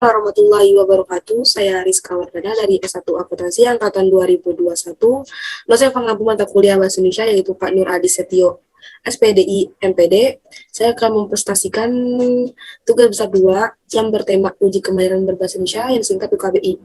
Warahmatullahi wabarakatuh. Saya Rizka Wardana dari S1 Akuntansi Angkatan 2021. Dosen pengampu mata kuliah Bahasa Indonesia yaitu Pak Nur Adi Setio, SPDI MPD. Saya akan mempresentasikan tugas besar 2 yang bertema uji kemahiran berbahasa Indonesia yang singkat UKBI.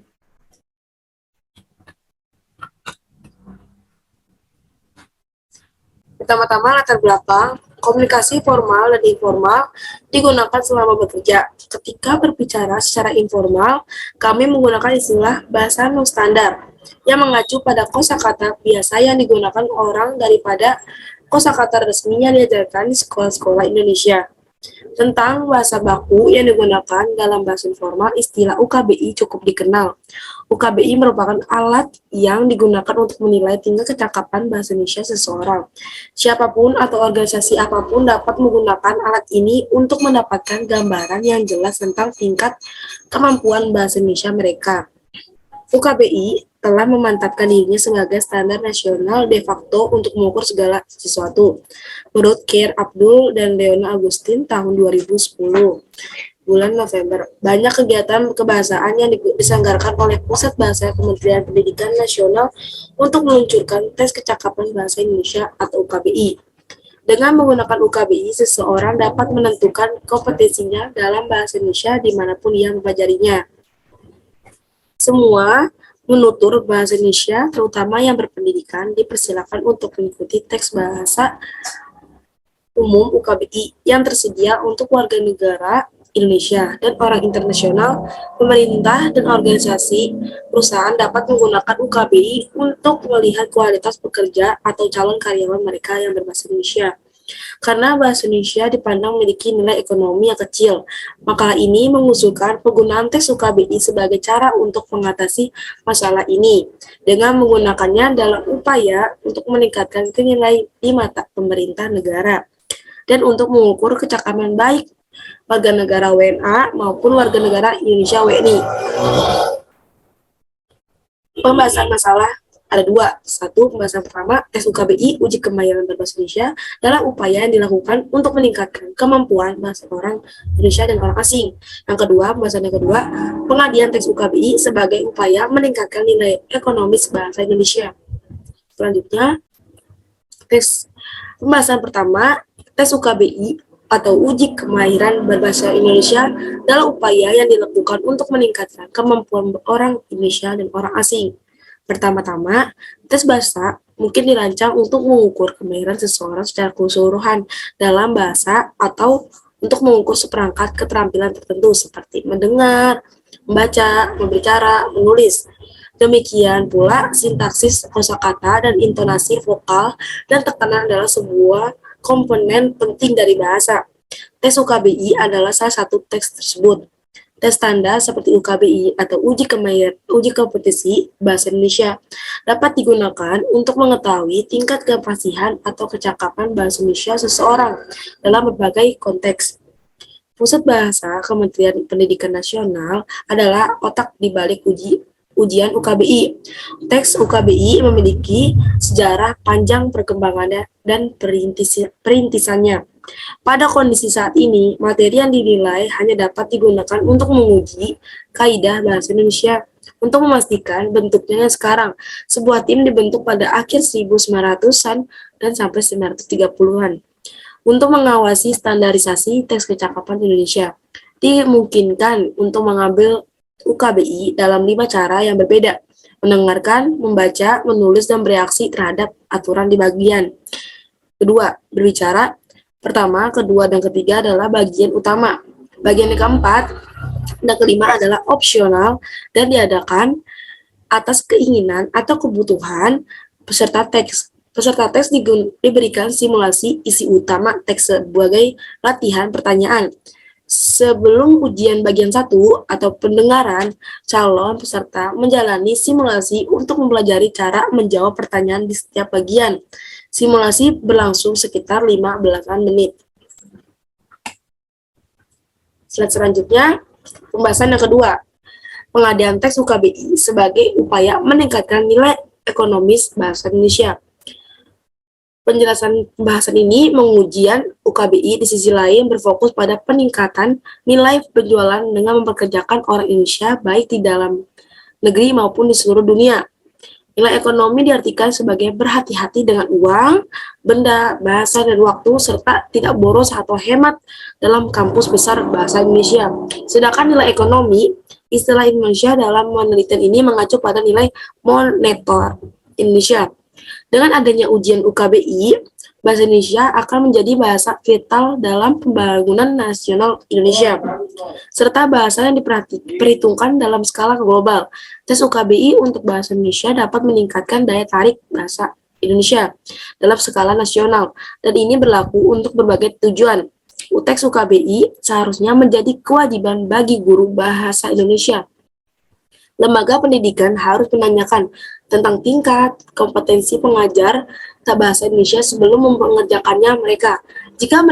Pertama-tama latar belakang, komunikasi formal dan informal digunakan selama bekerja. Ketika berbicara secara informal, kami menggunakan istilah bahasa non-standar yang mengacu pada kosakata biasa yang digunakan orang daripada kosakata resmi yang diajarkan di sekolah-sekolah Indonesia. Tentang bahasa baku yang digunakan dalam bahasa informal, istilah UKBI cukup dikenal. UKBI merupakan alat yang digunakan untuk menilai tingkat kecakapan bahasa Indonesia seseorang. Siapapun atau organisasi apapun dapat menggunakan alat ini untuk mendapatkan gambaran yang jelas tentang tingkat kemampuan bahasa Indonesia mereka. UKBI telah memantapkan dirinya sebagai standar nasional de facto untuk mengukur segala sesuatu. Menurut Keir Abdul dan Leona Agustin tahun 2010, bulan November, banyak kegiatan kebahasaan yang diselenggarakan oleh Pusat Bahasa Kementerian Pendidikan Nasional untuk meluncurkan tes kecakapan bahasa Indonesia atau UKBI. Dengan menggunakan UKBI, seseorang dapat menentukan kompetensinya dalam bahasa Indonesia dimanapun ia mempelajarinya. Semua menutur bahasa Indonesia, terutama yang berpendidikan, dipersilakan untuk mengikuti teks bahasa umum UKBI yang tersedia untuk warga negara Indonesia dan orang internasional. Pemerintah dan organisasi perusahaan dapat menggunakan UKBI untuk melihat kualitas pekerja atau calon karyawan mereka yang berbahasa Indonesia. Karena bahasa Indonesia dipandang memiliki nilai ekonomi yang kecil, makalah ini mengusulkan penggunaan tes UKBI sebagai cara untuk mengatasi masalah ini, dengan menggunakannya dalam upaya untuk meningkatkan nilai di mata pemerintah negara, dan untuk mengukur kecakapan baik warga negara WNA maupun warga negara Indonesia WNI. Pembahasan masalah ada dua. Satu, pembahasan pertama, tes UKBI, uji kemahiran berbahasa Indonesia, dalam upaya yang dilakukan untuk meningkatkan kemampuan bahasa orang Indonesia dan orang asing. Yang kedua, pembahasan yang kedua, pengadilan tes UKBI sebagai upaya meningkatkan nilai ekonomis bahasa Indonesia. Selanjutnya, pembahasan pertama, tes UKBI atau uji kemahiran berbahasa Indonesia dalam upaya yang dilakukan untuk meningkatkan kemampuan orang Indonesia dan orang asing. Pertama-tama, tes bahasa mungkin dirancang untuk mengukur kemahiran seseorang secara keseluruhan dalam bahasa atau untuk mengukur seperangkat keterampilan tertentu seperti mendengar, membaca, berbicara, menulis. Demikian pula sintaksis kosakata dan intonasi vokal dan tekanan adalah sebuah komponen penting dari bahasa. Tes UKBI adalah salah satu tes tersebut. Tes standar seperti UKBI atau uji kompetensi bahasa Indonesia dapat digunakan untuk mengetahui tingkat kefasihan atau kecakapan bahasa Indonesia seseorang dalam berbagai konteks. Pusat Bahasa Kementerian Pendidikan Nasional adalah otak di balik ujian UKBI. Teks UKBI memiliki sejarah panjang perkembangannya dan perintisannya. Pada kondisi saat ini, materi yang dinilai hanya dapat digunakan untuk menguji kaidah bahasa Indonesia. Untuk memastikan bentuknya yang sekarang, sebuah tim dibentuk pada akhir 1900-an dan sampai 1930-an untuk mengawasi standarisasi tes kecakapan Indonesia. Dimungkinkan untuk mengambil UKBI dalam 5 cara yang berbeda: mendengarkan, membaca, menulis, dan bereaksi terhadap aturan di bagian. Kedua, berbicara. Pertama, kedua, dan ketiga adalah bagian utama. Bagian yang keempat dan kelima adalah opsional dan diadakan atas keinginan atau kebutuhan peserta teks. Peserta teks diberikan simulasi isi utama teks sebagai latihan pertanyaan. Sebelum ujian bagian 1 atau pendengaran, calon peserta menjalani simulasi untuk mempelajari cara menjawab pertanyaan di setiap bagian. Simulasi berlangsung sekitar 15 menit. Slide selanjutnya, pembahasan yang kedua, pengadilan teks UKBI sebagai upaya meningkatkan nilai ekonomis bahasa Indonesia. Penjelasan pembahasan ini mengujian UKBI di sisi lain berfokus pada peningkatan nilai penjualan dengan memperkerjakan orang Indonesia baik di dalam negeri maupun di seluruh dunia. Nilai ekonomi diartikan sebagai berhati-hati dengan uang, benda, bahasa, dan waktu, serta tidak boros atau hemat dalam kampus besar bahasa Indonesia. Sedangkan nilai ekonomi, istilah Indonesia dalam penelitian ini mengacu pada nilai moneter Indonesia. Dengan adanya ujian UKBI, bahasa Indonesia akan menjadi bahasa vital dalam pembangunan nasional Indonesia, serta bahasa yang diperhitungkan dalam skala global. Tes UKBI untuk bahasa Indonesia dapat meningkatkan daya tarik bahasa Indonesia dalam skala nasional, dan ini berlaku untuk berbagai tujuan. UTEX UKBI seharusnya menjadi kewajiban bagi guru bahasa Indonesia. Lembaga pendidikan harus menanyakan tentang tingkat kompetensi pengajar bahasa Indonesia sebelum mengerjakannya mereka. Jika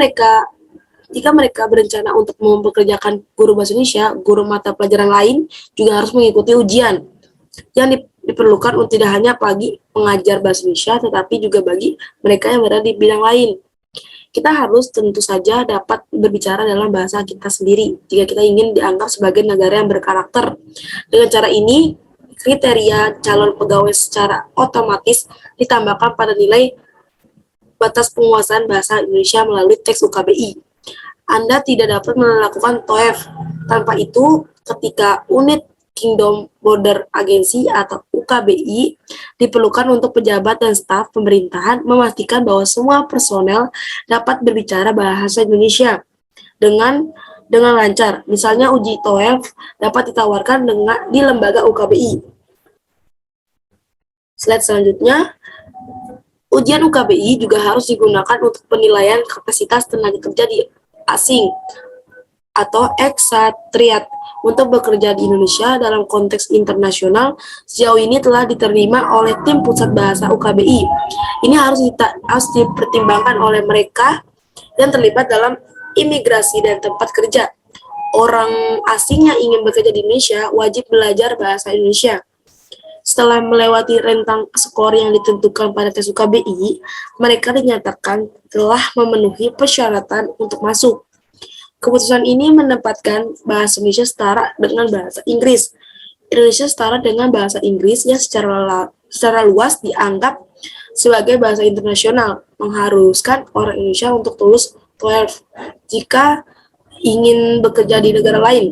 mereka berencana untuk mempekerjakan guru bahasa Indonesia, guru mata pelajaran lain juga harus mengikuti ujian yang diperlukan untuk tidak hanya bagi pengajar bahasa Indonesia, tetapi juga bagi mereka yang berada di bidang lain. Kita harus tentu saja dapat berbicara dalam bahasa kita sendiri jika kita ingin dianggap sebagai negara yang berkarakter. Dengan cara ini, kriteria calon pegawai secara otomatis ditambahkan pada nilai batas penguasaan bahasa Indonesia melalui teks UKBI. Anda tidak dapat melakukan TOEFL. Tanpa itu, ketika unit Kingdom Border Agency atau UKBI diperlukan untuk pejabat dan staf pemerintahan memastikan bahwa semua personel dapat berbicara bahasa Indonesia dengan lancar. Misalnya uji TOEFL dapat ditawarkan di lembaga UKBI. Slide selanjutnya, ujian UKBI juga harus digunakan untuk penilaian kapasitas tenaga kerja di asing atau eksatriat untuk bekerja di Indonesia dalam konteks internasional. Sejauh ini telah diterima oleh tim pusat bahasa UKBI. Ini harus dipertimbangkan oleh mereka yang terlibat dalam imigrasi dan tempat kerja. Orang asing yang ingin bekerja di Indonesia wajib belajar bahasa Indonesia. Setelah melewati rentang skor yang ditentukan pada tes UKBI, mereka dinyatakan telah memenuhi persyaratan untuk masuk. Keputusan ini menempatkan bahasa Indonesia setara dengan bahasa Inggris. Indonesia setara dengan bahasa Inggris yang secara luas dianggap sebagai bahasa internasional, mengharuskan orang Indonesia untuk lulus TOEFL jika ingin bekerja di negara lain.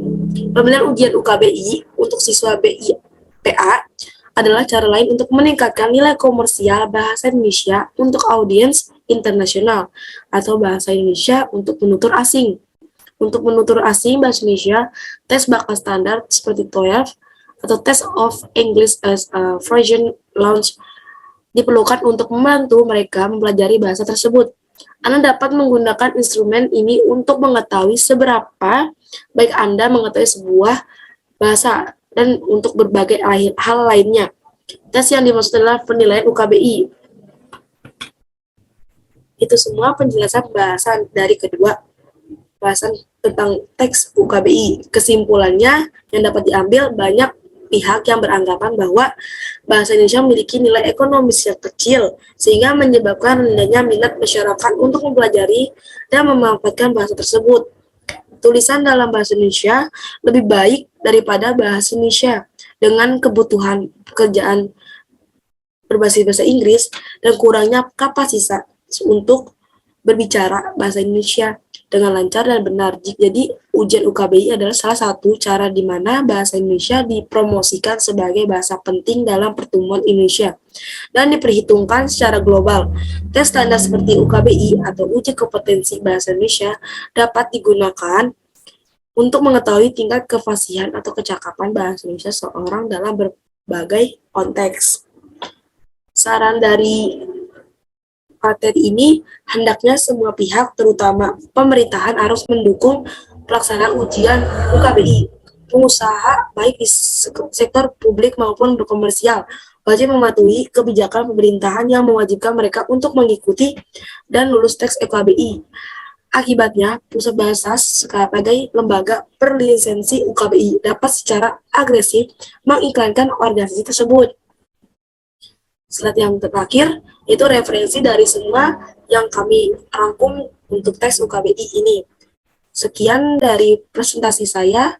Pemilihan ujian UKBI untuk siswa BIPA adalah cara lain untuk meningkatkan nilai komersial bahasa Indonesia untuk audiens internasional atau bahasa Indonesia untuk penutur asing. Untuk penutur asing bahasa Indonesia, tes bakat standar seperti TOEFL atau Test of English as a Foreign Language diperlukan untuk membantu mereka mempelajari bahasa tersebut. Anda dapat menggunakan instrumen ini untuk mengetahui seberapa baik Anda mengetahui sebuah bahasa dan untuk berbagai hal lainnya. Tes yang dimaksud adalah penilaian UKBI. Itu semua penjelasan bahasan dari kedua bahasan tentang teks UKBI. Kesimpulannya yang dapat diambil, banyak pihak yang beranggapan bahwa bahasa Indonesia memiliki nilai ekonomis yang kecil, sehingga menyebabkan rendahnya minat masyarakat untuk mempelajari dan memanfaatkan bahasa tersebut. Tulisan dalam bahasa Indonesia lebih baik daripada bahasa Indonesia dengan kebutuhan pekerjaan berbasis bahasa Inggris dan kurangnya kapasitas untuk berbicara bahasa Indonesia dengan lancar dan benar. Jadi, ujian UKBI adalah salah satu cara di mana bahasa Indonesia dipromosikan sebagai bahasa penting dalam pertumbuhan Indonesia dan diperhitungkan secara global. Tes standar seperti UKBI atau uji kompetensi bahasa Indonesia dapat digunakan untuk mengetahui tingkat kefasihan atau kecakapan bahasa Indonesia seorang dalam berbagai konteks. Saran dari materi ini, hendaknya semua pihak, terutama pemerintahan, harus mendukung pelaksanaan ujian UKBI. Pengusaha, baik di sektor publik maupun komersial, wajib mematuhi kebijakan pemerintahan yang mewajibkan mereka untuk mengikuti dan lulus tes UKBI. Akibatnya, Pusat Bahasa sebagai lembaga berlisensi UKBI dapat secara agresif mengiklankan organisasi tersebut. Slide yang terakhir itu referensi dari semua yang kami rangkum untuk tes UKBI ini. Sekian dari presentasi saya.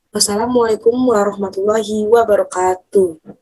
Wassalamualaikum warahmatullahi wabarakatuh.